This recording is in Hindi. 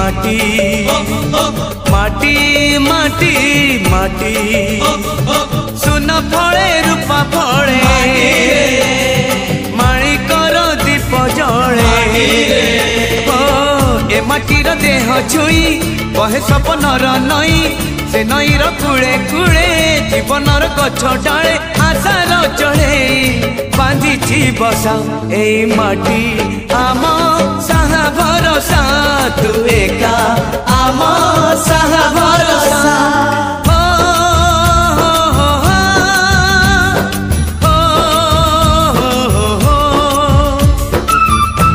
माटी माटी माटी माटी सुन फले रूपा फले माणिकर दीप जले ए माटीर देह छुई कहे सपनर नई से नईर कूले कूले जीवनर गछ डाले आशार चढ़े बांधी बसा ए माटी